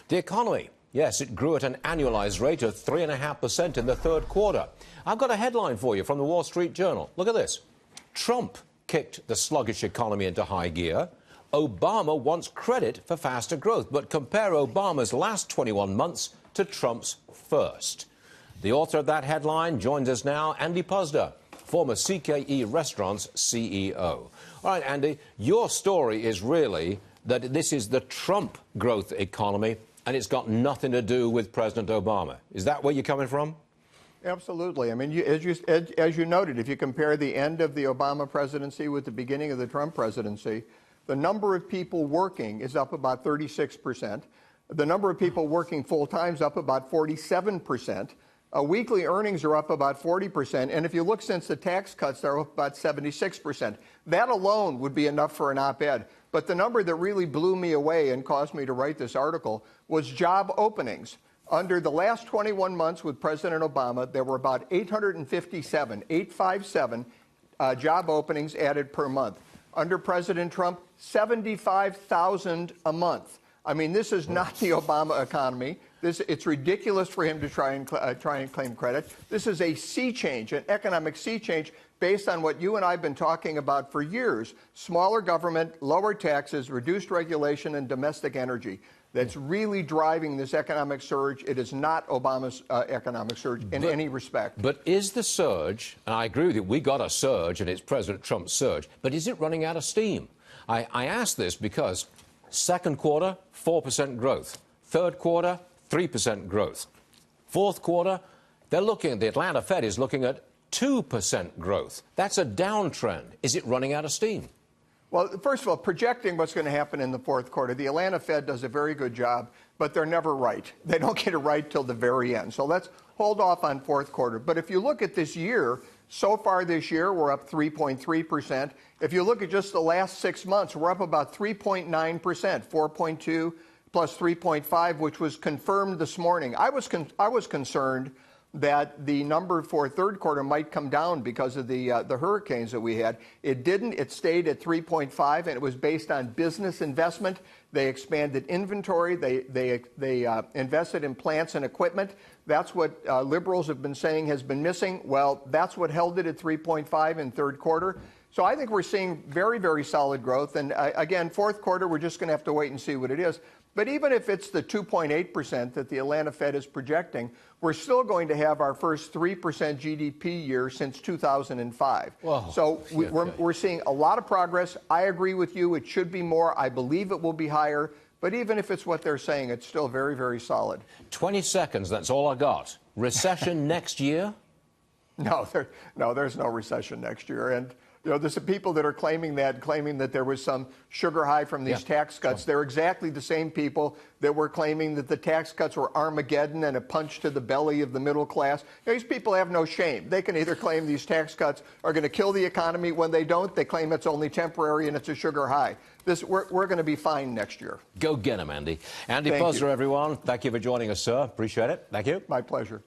The economy, yes, it grew at an annualized rate of 3.5% in the third quarter. I've got a headline for you from the Wall Street Journal. Look at this. Trump kicked the sluggish economy into high gear. Obama wants credit for faster growth, but compare Obama's last 21 months to Trump's first. The author of that headline joins us now, Andy Puzder, former CKE Restaurants CEO. All right, Andy, your story is really that this is the Trump growth economy, and it's got nothing to do with President Obama. Is that where you're coming from? Absolutely. I mean, as you noted, if you compare the end of the Obama presidency with the beginning of the Trump presidency, the number of people working is up about 36%. The number of people working full-time is up about 47%. Weekly earnings are up about 40%. And if you look since the tax cuts, they're up about 76%. That alone would be enough for an op-ed. But the number that really blew me away and caused me to write this article was job openings. Under the last 21 months with President Obama, there were about 857 job openings added per month. Under President Trump, 75,000 a month. I mean, this is not the Obama economy. It's ridiculous for him to try and claim credit. This is a sea change, an economic sea change, based on what you and I have been talking about for years: smaller government, lower taxes, reduced regulation, and domestic energy. That's really driving this economic surge. It is not Obama's economic surge in any respect. But is the surge, and I agree with you, we got a surge, and it's President Trump's surge, but is it running out of steam? I ask this because second quarter, 4% growth. Third quarter, 3% growth. Fourth quarter, the Atlanta Fed is looking at 2% growth. That's a downtrend. Is it running out of steam? Well, first of all, projecting what's going to happen in the fourth quarter, the Atlanta Fed does a very good job, but they're never right. They don't get it right till the very end. So let's hold off on fourth quarter. But if you look at this year, so far this year, we're up 3.3%. If you look at just the last 6 months, we're up about 3.9%, 4.2 plus 3.5, which was confirmed this morning. I was concerned that the number for third quarter might come down because of the hurricanes that we had. It didn't. It stayed at 3.5, and it was based on business investment. They expanded inventory. They invested in plants and equipment. That's what liberals have been saying has been missing. Well, that's what held it at 3.5 in third quarter. So I think we're seeing very, very solid growth. And again, fourth quarter, we're just going to have to wait and see what it is. But even if it's the 2.8% that the Atlanta Fed is projecting, we're still going to have our first 3% GDP year since 2005. Whoa. So we're seeing a lot of progress. I agree with you. It should be more. I believe it will be higher. But even if it's what they're saying, it's still very, very solid. 20 seconds, that's all I got. Recession next year? No, there's no recession next year. And you know, there's some people that are claiming that there was some sugar high from these tax cuts. They're exactly the same people that were claiming that the tax cuts were Armageddon and a punch to the belly of the middle class. You know, these people have no shame. They can either claim these tax cuts are going to kill the economy. When they don't, they claim it's only temporary and it's a sugar high. We're going to be fine next year. Go get them, Andy. Andy Puzder, everyone. Thank you for joining us, sir. Appreciate it. Thank you. My pleasure.